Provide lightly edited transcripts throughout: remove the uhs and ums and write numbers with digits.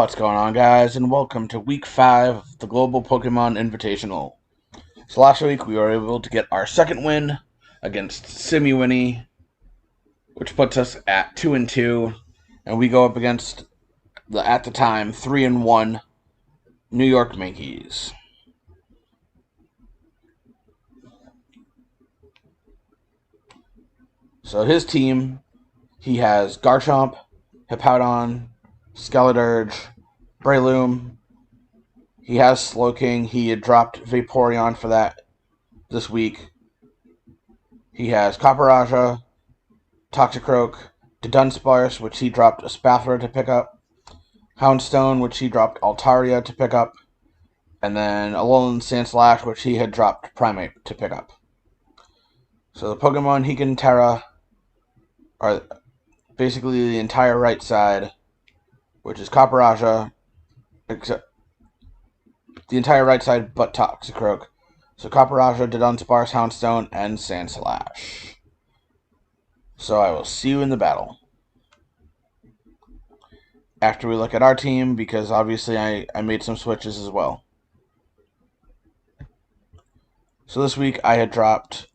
What's going on, guys, and welcome to Week 5 of the Global Pokémon Invitational. So last week we were able to get our second win against Simuini, which puts us at 2-2, and we go up against the, at the time, 3-1 New York Mankeys. So his team, he has Garchomp, Hippowdon, Skeledirge, Breloom. He has Slowking. He had dropped Vaporeon for that this week. He has Copperajah, Toxicroak, Dunsparce, which he dropped a Spathra to pick up, Houndstone, which he dropped Altaria to pick up, and then Alolan Sandslash, which he had dropped Primate to pick up. So the Pokemon he can Terra are basically the entire right side, which is Copperajah, except the entire right side but Toxicroak. So Copperajah, Dunsparce, Houndstone, and Sandslash. So I will see you in the battle. After we look at our team, because obviously I made some switches as well. So this week I had dropped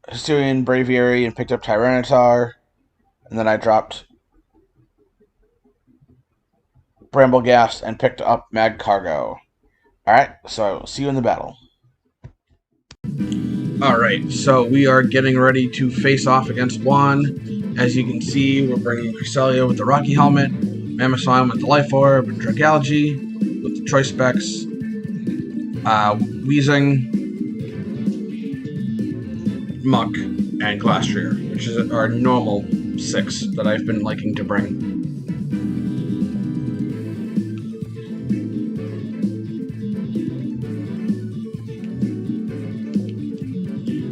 Hisuian Braviary and picked up Tyranitar, and then I dropped Brambleghast and picked up Magcargo. Alright, so I will see you in the battle. Alright, so we are getting ready to face off against Juan. As you can see, we're bringing Cresselia with the Rocky Helmet, Mamoswine with the Life Orb, and Dragalge with the Choice Specs, Weezing, Muck, and Glastrier, which is our normal 6 that I've been liking to bring.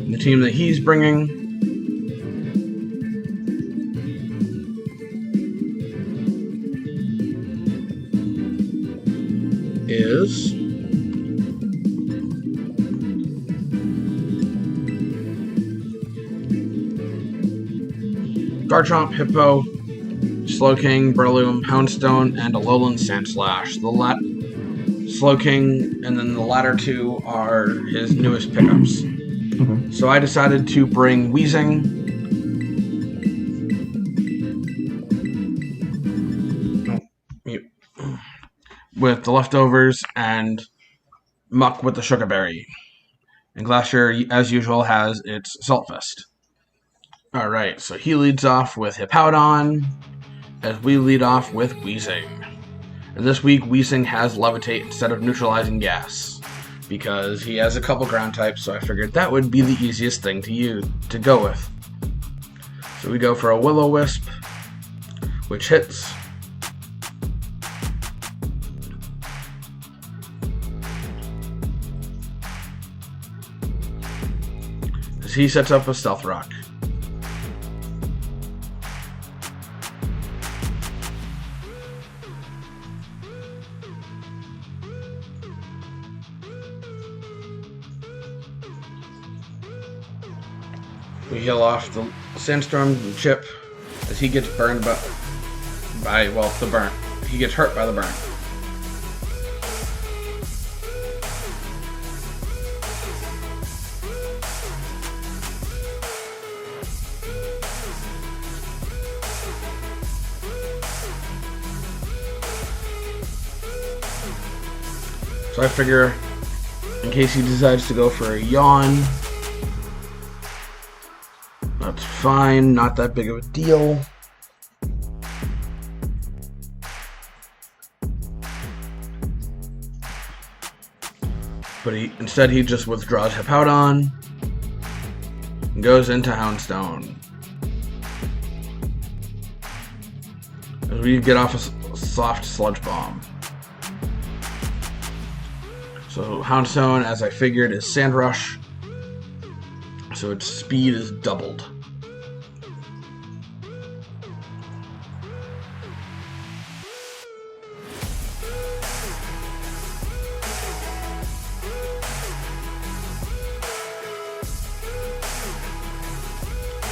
The team that he's bringing is Garchomp, Hippo, Slowking, Breloom, Houndstone, and Alolan Sandslash. Slowking, and then the latter two are his newest pickups. Okay. So I decided to bring Weezing, with the leftovers, and Muck with the Sugarberry. And Glastrier, as usual, has its Saltfest. Alright, so he leads off with Hippowdon, as we lead off with Weezing. And this week, Weezing has Levitate instead of Neutralizing Gas, because he has a couple ground types, so I figured that would be the easiest thing to go with. So we go for a Will-O-Wisp, which hits. As he sets up a Stealth Rock. We heal off the Sandstorm and Chip as he gets burned by the burn. He gets hurt by the burn. So I figure, in case he decides to go for a Yawn, that's fine, not that big of a deal. But instead he just withdraws Hippowdon and goes into Houndstone. As we get off a soft Sludge Bomb. So Houndstone, as I figured, is Sand Rush, so its speed is doubled.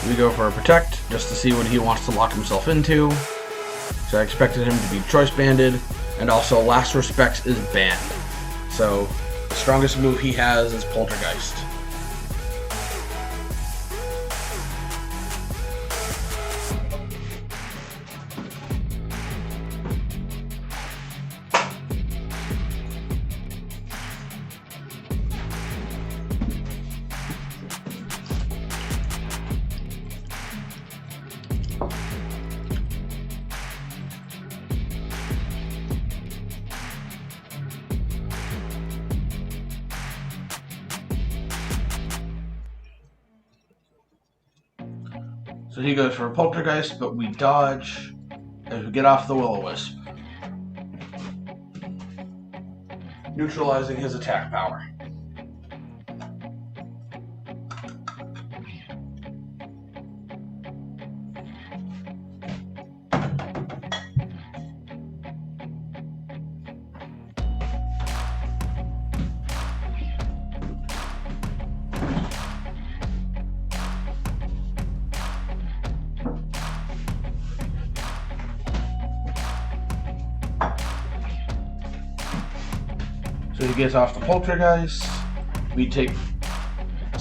We go for a Protect, just to see what he wants to lock himself into. So I expected him to be choice banded, and also Last Respects is banned. So the strongest move he has is Poltergeist. So he goes for a Poltergeist, but we dodge as we get off the Will-O-Wisp, neutralizing his attack power. So he gets off the Poltergeist. We take a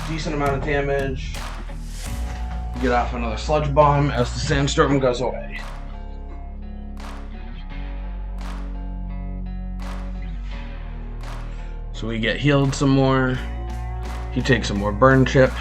decent amount of damage. We get off another Sludge Bomb as the Sandstorm goes away. So we get healed some more. He takes some more Burn Chip.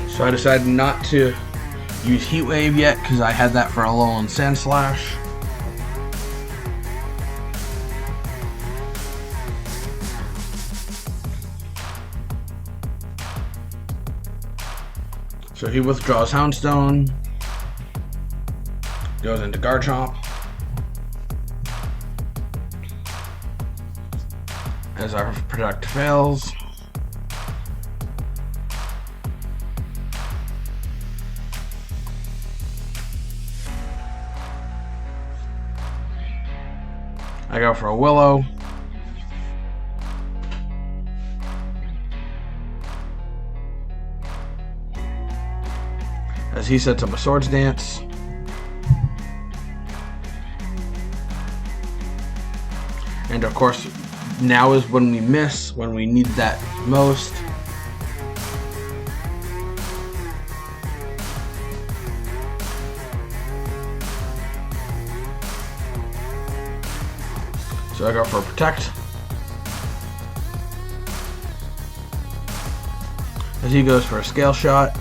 So I decided not to use Heat Wave yet because I had that for Alolan Sandslash. So he withdraws Houndstone, goes into Garchomp. As our Protect fails. I go for a Willow. As he sets up a Swords Dance. And of course, now is when we miss, when we need that most. So I go for a Protect. As he goes for a Scale Shot.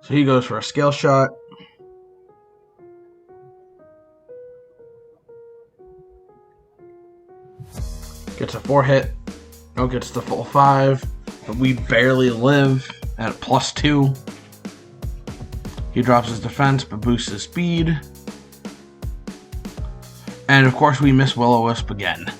So he goes for a Scale Shot. Gets a 4-hit. No, gets the full 5. But we barely live at +2. He drops his defense but boosts his speed. And of course we miss Will-O-Wisp again.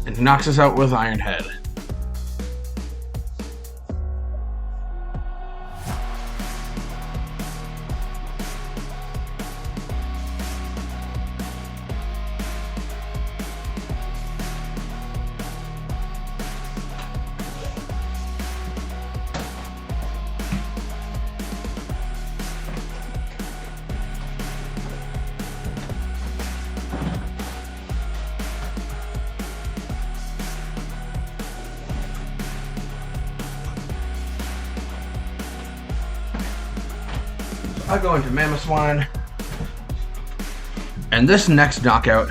And knocks us out with Iron Head. I go into Mamoswine. And this next knockout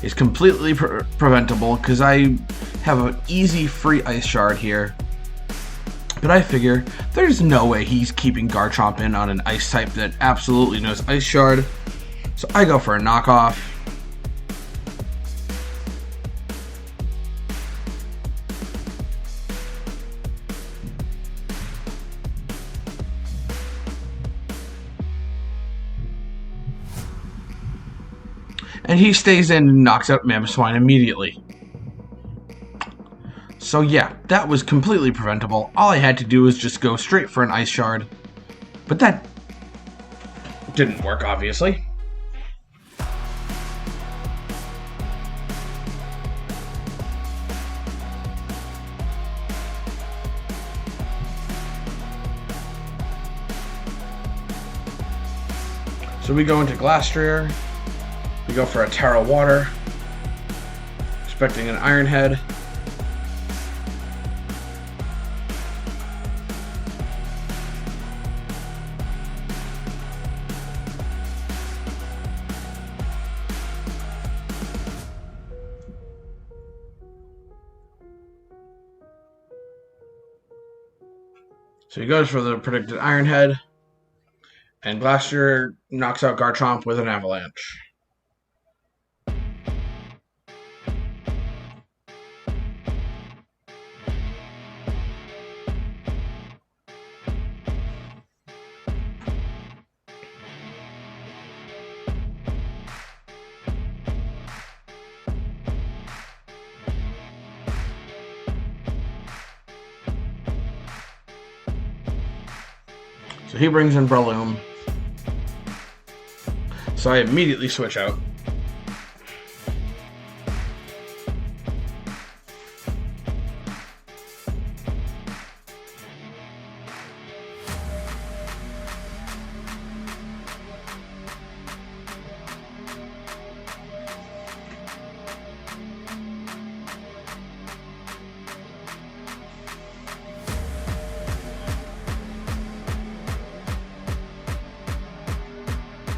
is completely preventable because I have an easy free Ice Shard here. But I figure there's no way he's keeping Garchomp in on an Ice type that absolutely knows Ice Shard. So I go for a knockoff. And he stays in and knocks out Mamoswine immediately. So yeah, that was completely preventable. All I had to do was just go straight for an Ice Shard. But that didn't work, obviously. So we go into Glastrier. We go for a Tera Water, expecting an Iron Head. So he goes for the predicted Iron Head, and Glastrier knocks out Garchomp with an Avalanche. So he brings in Breloom. So I immediately switch out.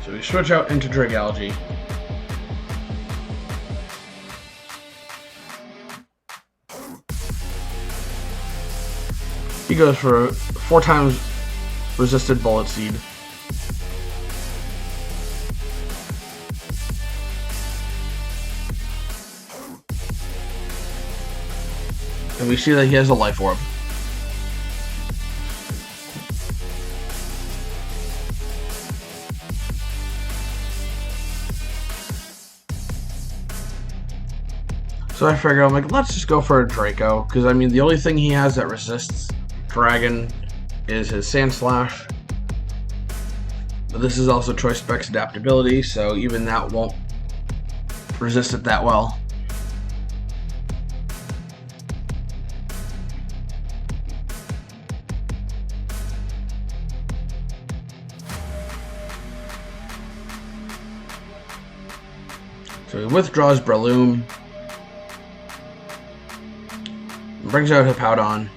So we switch out into Dragalge. He goes for 4 times resisted Bullet Seed. And we see that he has a Life Orb. So I figure, I'm like, let's just go for a Draco, because I mean, the only thing he has that resists Dragon is his Sandslash. But this is also Choice Specs adaptability, so even that won't resist it that well. So he withdraws Breloom. Brings out Hippowdon.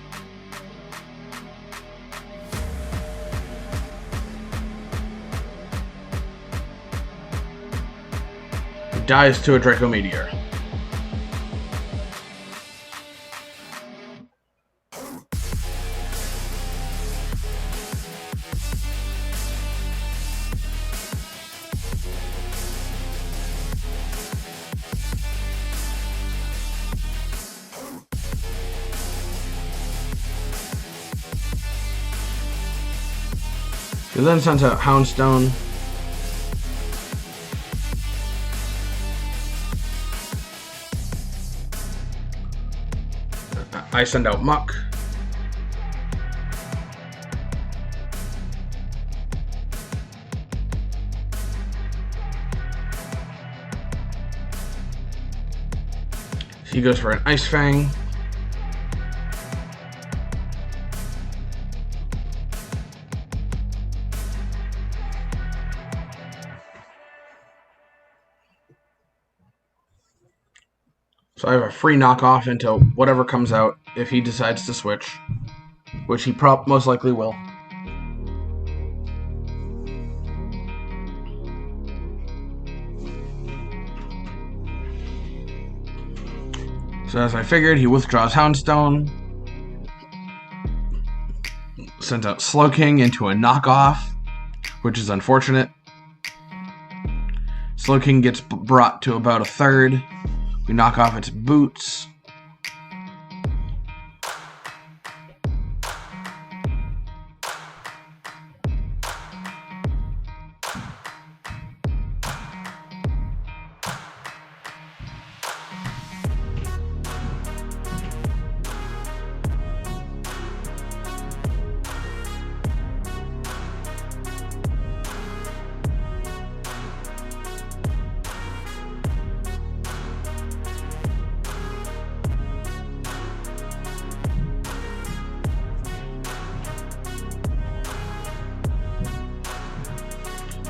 He dies to a Draco Meteor. He then sends out Houndstone. I send out Muck. He goes for an Ice Fang. So I have a free knockoff into whatever comes out if he decides to switch, which he most likely will. So as I figured, he withdraws Houndstone, sends out Slowking into a knockoff, which is unfortunate. Slowking gets brought to about a third. We knock off its boots.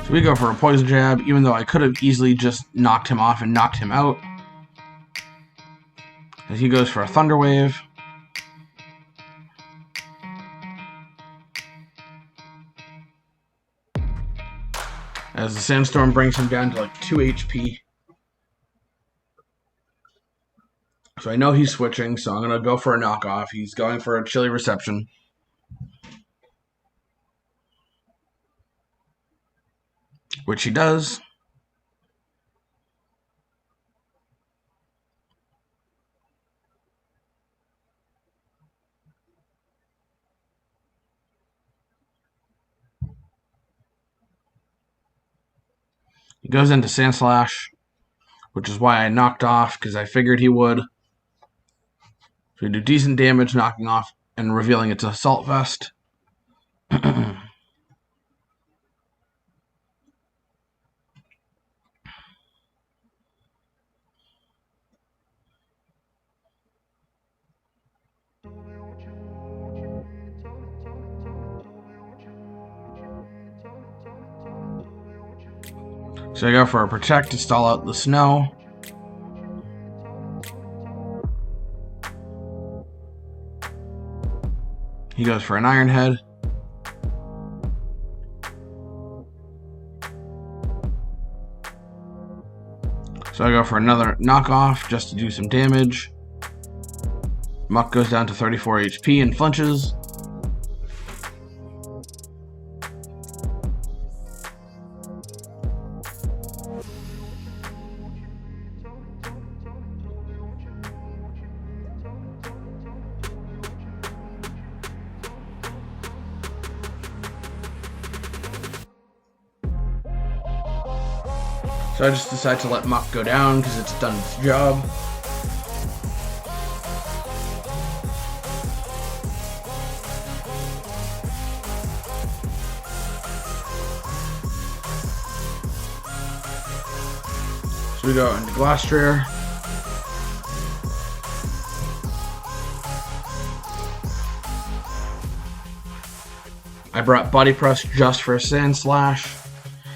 So we go for a Poison Jab, even though I could have easily just knocked him off and knocked him out. As he goes for a Thunder Wave. As the Sandstorm brings him down to like 2 HP. So I know he's switching, so I'm going to go for a knockoff. He's going for a Chilly Reception. Which he does. He goes into Sandslash, which is why I knocked off, because I figured he would. So we do decent damage, knocking off and revealing its Assault Vest. So I go for a Protect to stall out the snow. He goes for an Iron Head. So I go for another knockoff just to do some damage. Muck goes down to 34 HP and flinches. So I just decide to let Muck go down because it's done its job. So we go into Glastrier. I brought Body Press just for a Sandslash.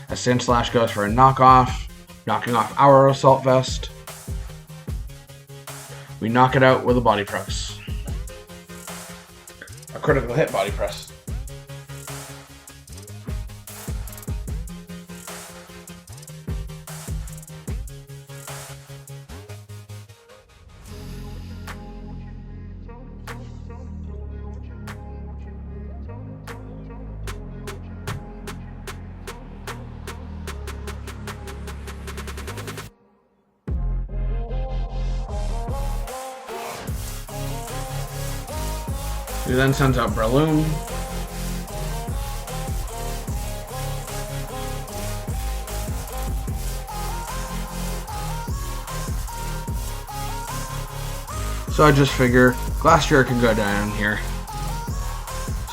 As Sandslash goes for a knockoff, knocking off our Assault Vest. We knock it out with a Body Press. A critical hit Body Press. He then sends out Breloom. So I just figure Glastrier can go down here.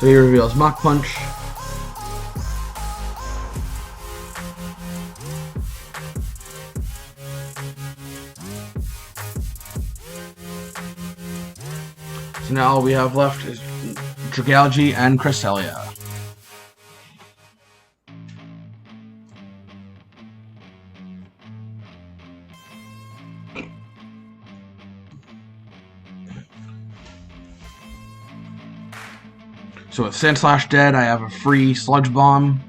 So he reveals Mach Punch. So now all we have left is Dragalge and Cresselia. So with Sandslash dead, I have a free Sludge Bomb.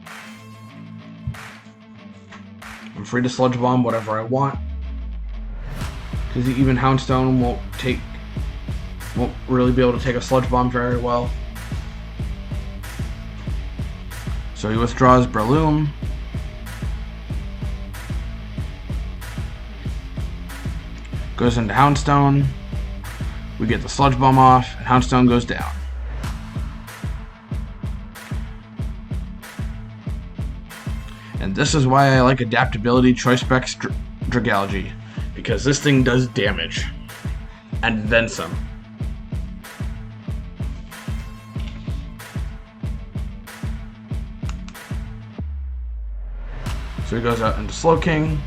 I'm free to Sludge Bomb whatever I want. because even Houndstone won't really be able to take a Sludge Bomb very well. So he withdraws Breloom. Goes into Houndstone. We get the Sludge Bomb off, and Houndstone goes down. And this is why I like Adaptability Choice Specs Dragalge, because this thing does damage. And then some. So he goes out into Slowking.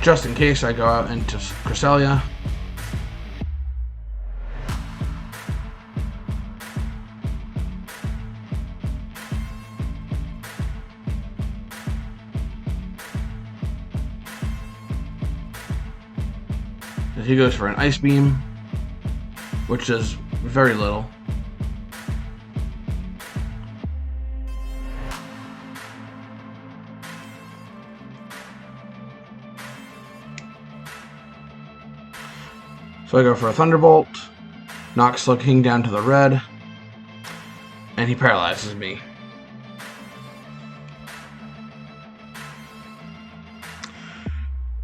Just in case, I go out into Cresselia. He goes for an Ice Beam, which is very little. So I go for a Thunderbolt, knocks Slowking down to the red, and he paralyzes me.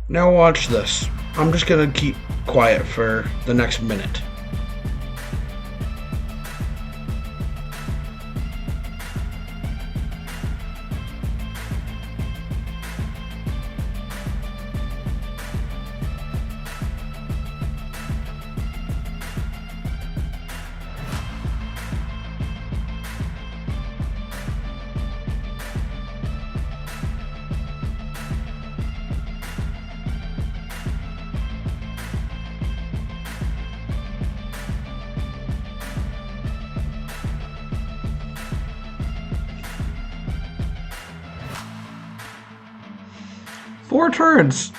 Now watch this. I'm just gonna keep quiet for the next minute. Four turns!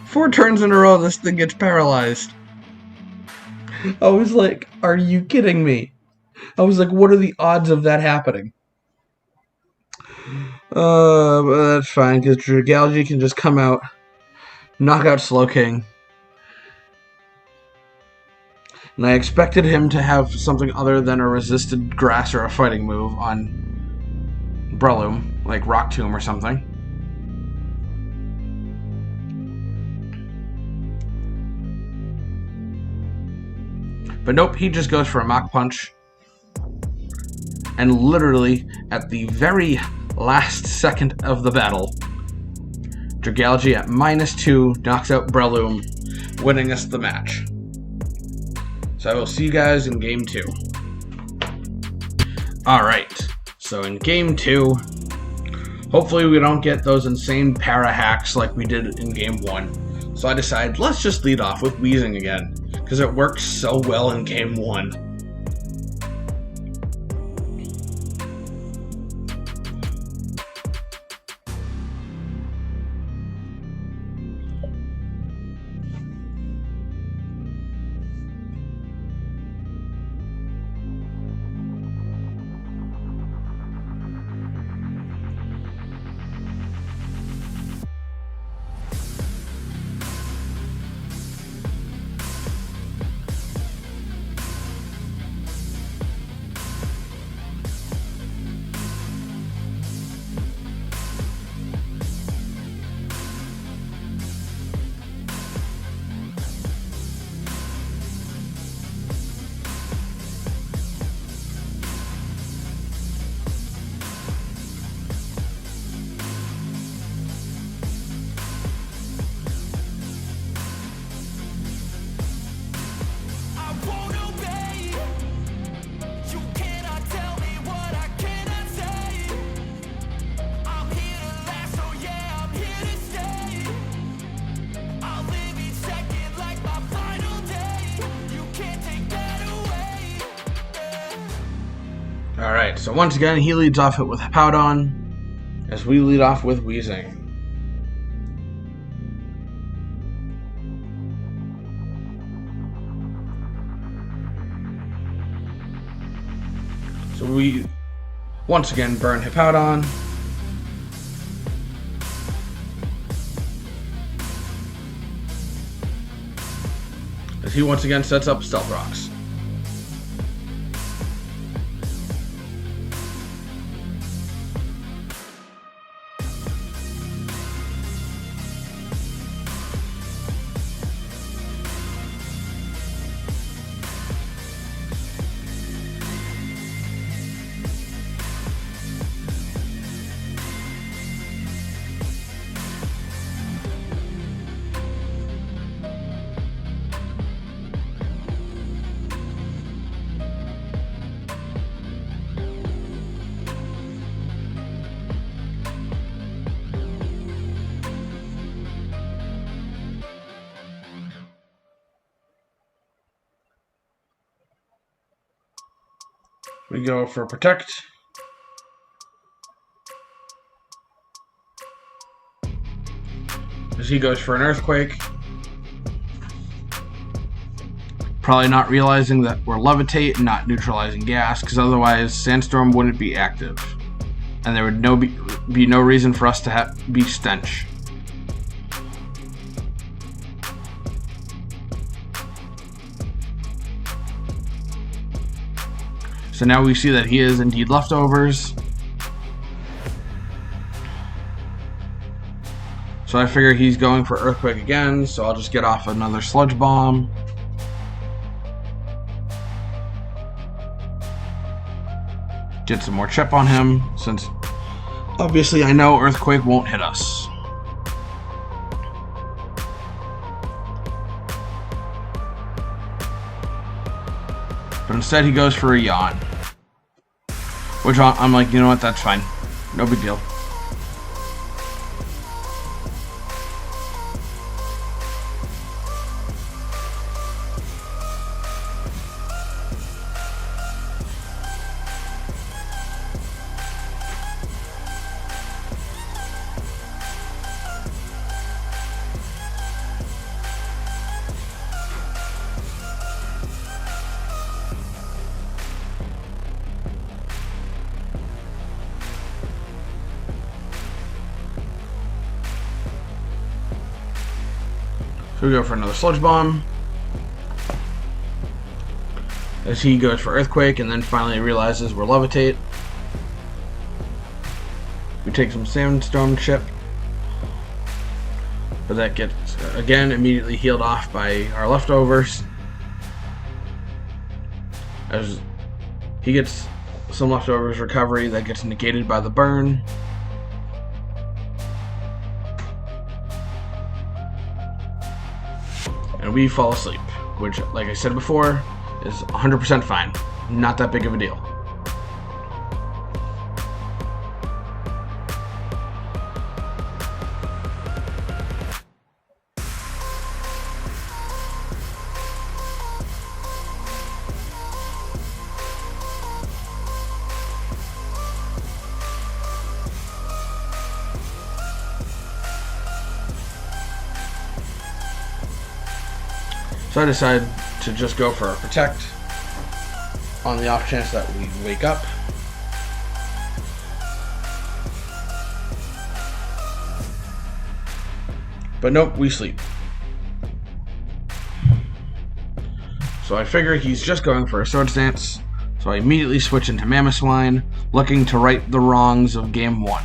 4 turns in a row, this thing gets paralyzed. I was like, are you kidding me? I was like, what are the odds of that happening? But that's fine, because Dragalge can just come out, knock out Slowking. And I expected him to have something other than a resisted grass or a fighting move on Breloom, like Rock Tomb or something. But nope, he just goes for a Mach Punch. And literally, at the very last second of the battle, Dragalge at -2 knocks out Breloom, winning us the match. So I will see you guys in Game 2. Alright, so in Game 2, hopefully we don't get those insane para hacks like we did in Game 1. So I decided, let's just lead off with Wheezing again, because it works so well in Game 1. Alright, so once again, he leads off it with Hippowdon, as we lead off with Wheezing. So we once again burn Hippowdon. As he once again sets up Stealth Rocks. We go for Protect. As he goes for an Earthquake. Probably not realizing that we're Levitate and not neutralizing gas, because otherwise Sandstorm wouldn't be active. And there would be no reason for us to be Stench. So now we see that he is indeed leftovers. So I figure he's going for Earthquake again, so I'll just get off another Sludge Bomb. Get some more chip on him, since obviously I know Earthquake won't hit us. But instead he goes for a Yawn. Which I'm like, you know what, that's fine. No big deal. So we go for another Sludge Bomb. As he goes for Earthquake and then finally realizes we're Levitate. We take some Sandstorm chip. But that gets, again, immediately healed off by our leftovers. As he gets some leftovers recovery that gets negated by the burn. And we fall asleep, which, like I said before, is 100% fine. Not that big of a deal. So I decide to just go for a Protect on the off chance that we wake up. But nope, we sleep. So I figure he's just going for a Swords Dance, so I immediately switch into Mamoswine, looking to right the wrongs of Game 1.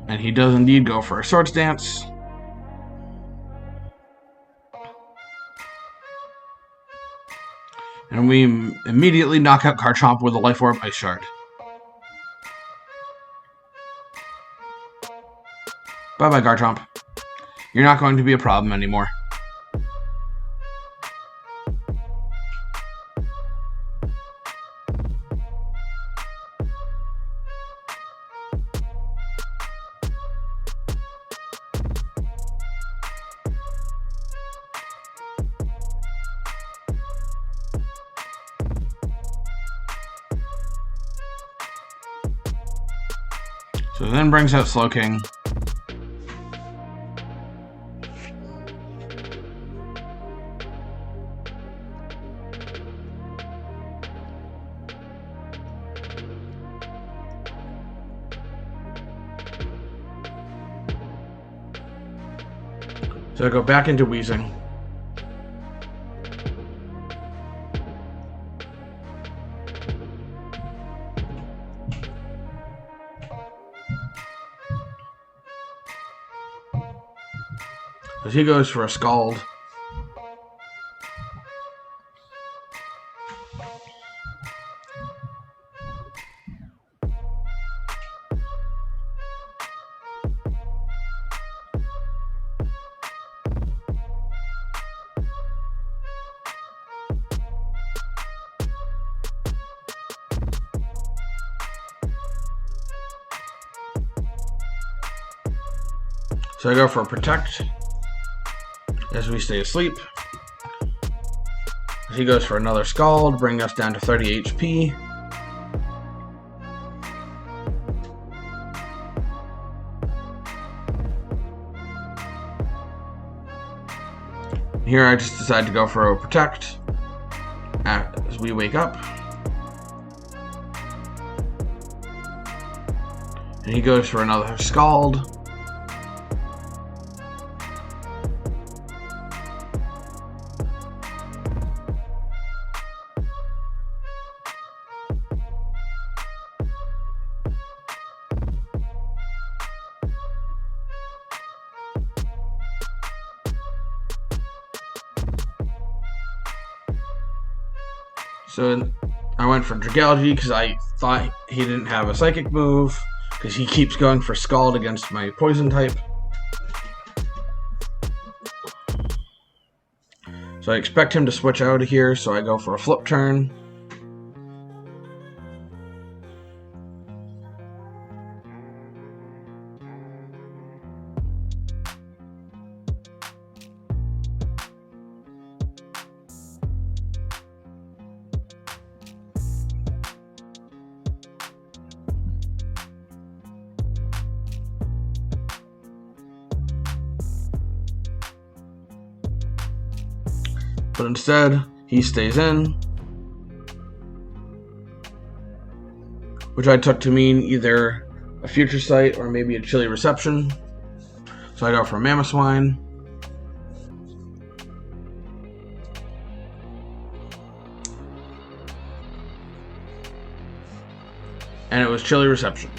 And he does indeed go for a Swords Dance. And we immediately knock out Garchomp with a Life Orb Ice Shard. Bye-bye, Garchomp. You're not going to be a problem anymore. So he then brings out Slowking. So I go back into Wheezing. As he goes for a Scald. So I go for a Protect as we stay asleep. He goes for another Scald, bringing us down to 30 HP. Here I just decide to go for a Protect as we wake up. And he goes for another Scald. So I went for Dragalge because I thought he didn't have a Psychic move, because he keeps going for Scald against my Poison type. So I expect him to switch out of here, so I go for a Flip Turn. But instead, he stays in, which I took to mean either a Future Sight or maybe a Chilly Reception. So I go for a Mamoswine. And it was Chilly Reception.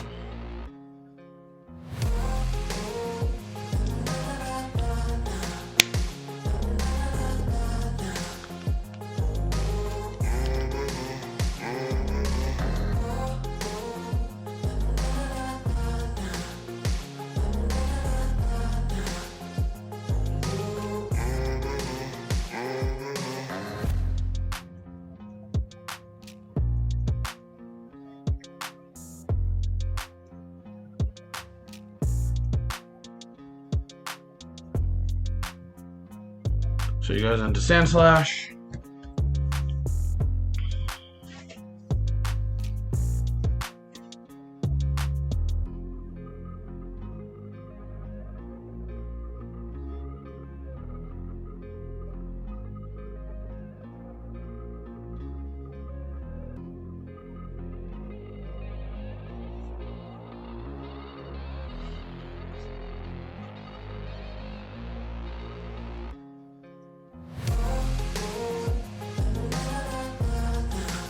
So he goes into Sandslash.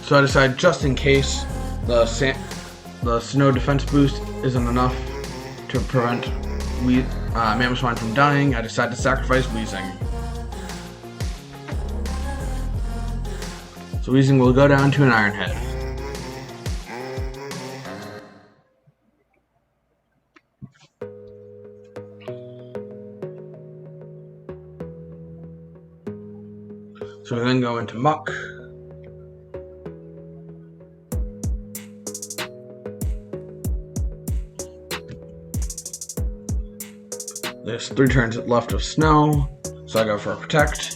So I decide, just in case the snow defense boost isn't enough to prevent Mamoswine from dying, I decide to sacrifice Wheezing. So Wheezing will go down to an Iron Head. So we then go into Muck. There's 3 turns left of Snow, so I go for a Protect.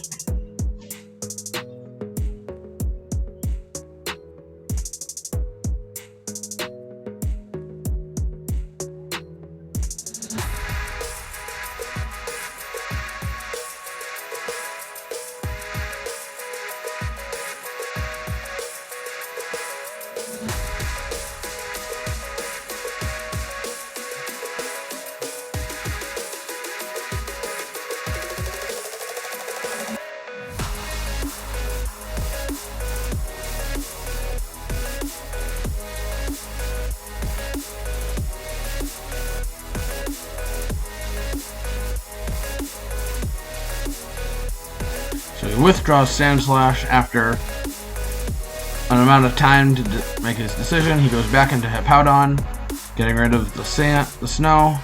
withdraws Sandslash after an amount of time to make his decision. He goes back into Hippowdon, getting rid of the snow,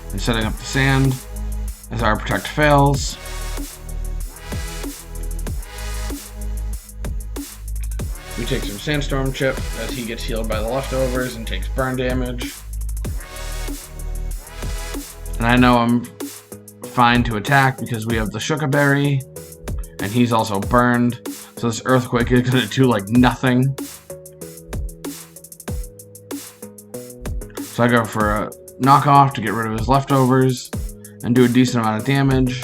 and setting up the sand as our Protect fails. We take some Sandstorm Chip as he gets healed by the leftovers and takes burn damage. And I know I'm fine to attack because we have the Shuka Berry, and he's also burned. So this Earthquake is going to do like nothing. So I go for a knockoff to get rid of his leftovers and do a decent amount of damage.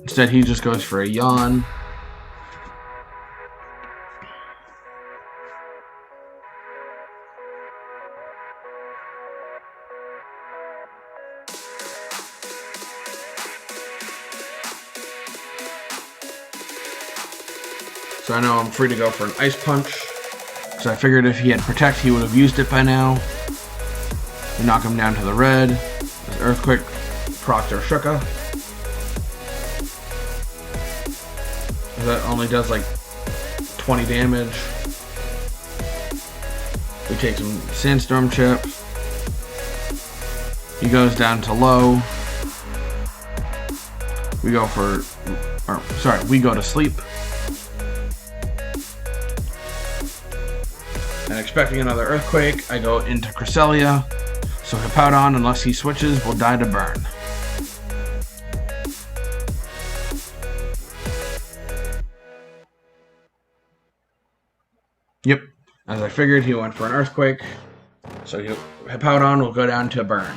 Instead, he just goes for a yawn. So I know I'm free to go for an Ice Punch. So I figured if he had Protect, he would have used it by now. We knock him down to the red. With Earthquake, procs our Shuka. That only does like 20 damage. We take some Sandstorm Chip. He goes down to low. We go to sleep. And expecting another Earthquake, I go into Cresselia. So Hippowdon, unless he switches, will die to burn. Yep, as I figured, he went for an Earthquake. So Hippowdon will go down to burn.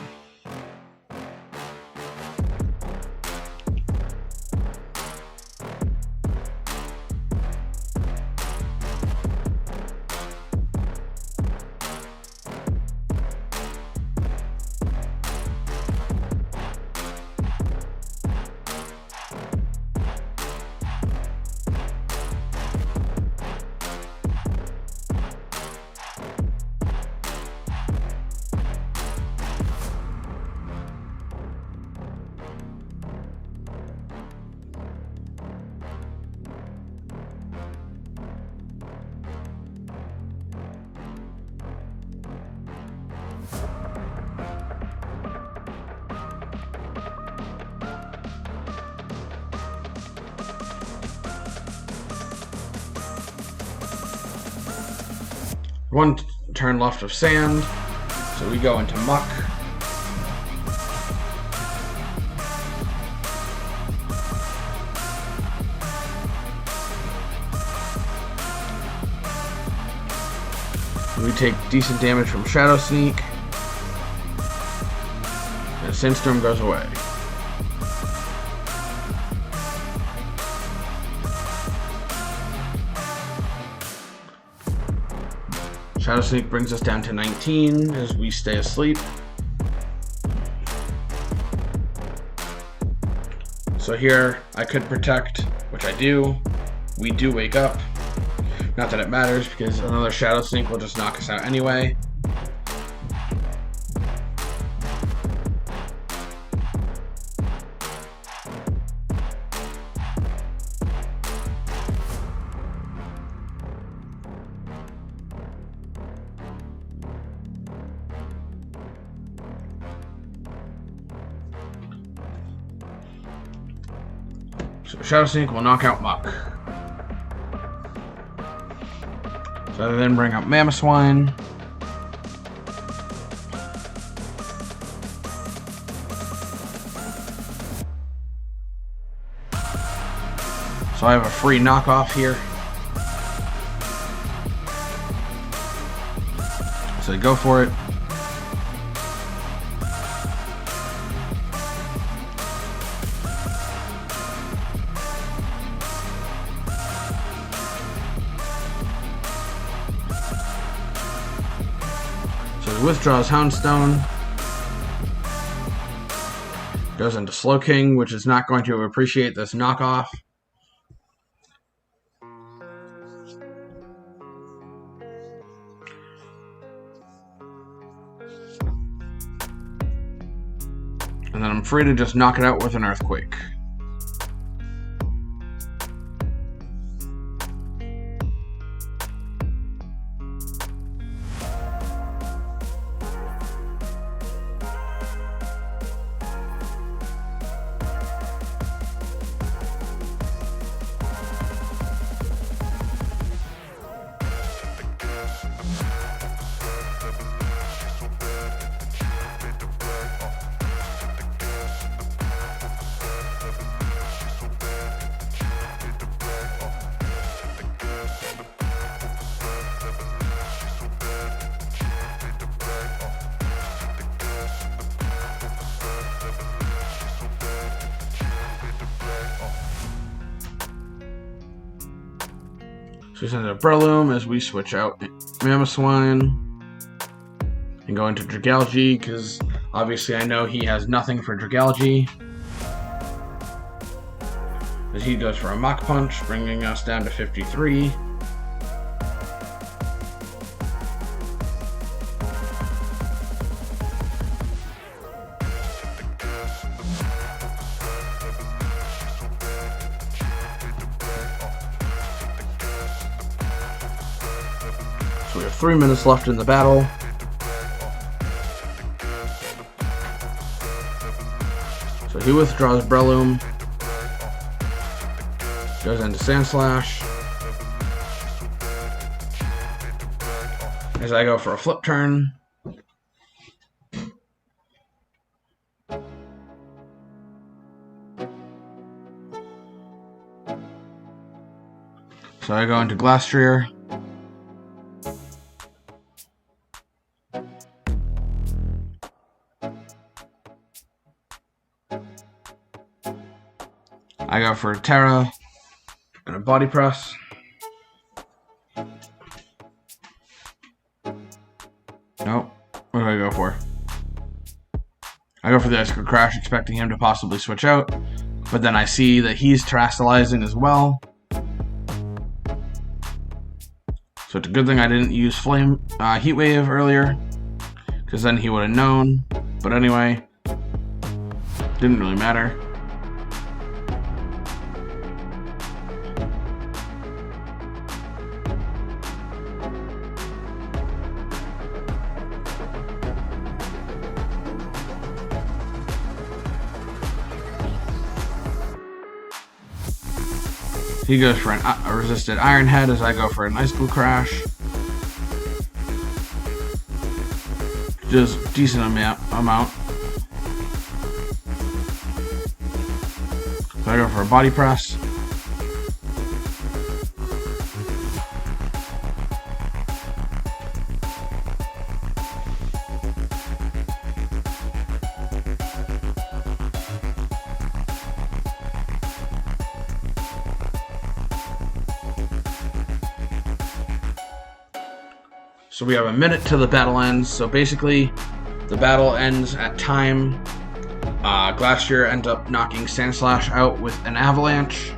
One turn left of sand, so we go into Muck. We take decent damage from Shadow Sneak, and Sandstorm goes away. Shadow Sneak brings us down to 19 as we stay asleep. So here I could Protect, which I do. We do wake up. Not that it matters because another Shadow Sneak will just knock us out anyway. So Shadow Sneak will knock out Muck. So I then bring up Mamoswine. So I have a free knockoff here. So I go for it. Withdraws Houndstone, goes into Slowking, which is not going to appreciate this knockoff. And then I'm free to just knock it out with an Earthquake. So we send a Breloom as we switch out Mamoswine and go into Dragalge, because obviously I know he has nothing for Dragalge. As he goes for a Mach Punch, bringing us down to 53. So we have 3 minutes left in the battle. So he withdraws Breloom, goes into Sandslash, as I go for a flip turn. So I go into Glastrier. I go for a Terra and a Body Press. Nope. What do I go for? I go for the Ice Cold Crash, expecting him to possibly switch out, but then I see that he's terastallizing as well. So it's a good thing I didn't use Heat Wave earlier, because then he would have known. But anyway, didn't really matter. He goes for a resisted Iron Head as I go for an Ice Cold Crash. Just decent amount. So I go for a Body Press. So we have a minute till the battle ends. So basically, the battle ends at time. Glastrier ends up knocking Sandslash out with an Avalanche.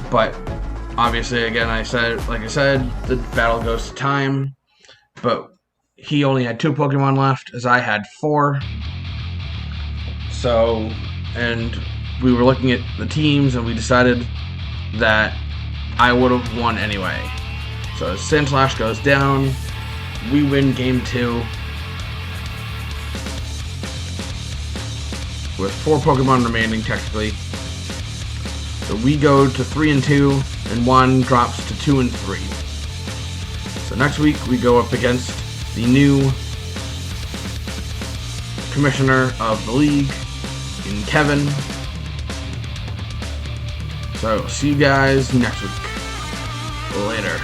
But obviously, again, like I said, the battle goes to time. But he only had 2 Pokemon left, as I had 4. So, and we were looking at the teams, and we decided that I would have won anyway. So as Sandslash goes down, we win game 2 with 4 Pokemon remaining technically. So we go to 3-2, and Juan drops to 2-3. So next week we go up against the new commissioner of the league, in Kevin. So see you guys next week. Later.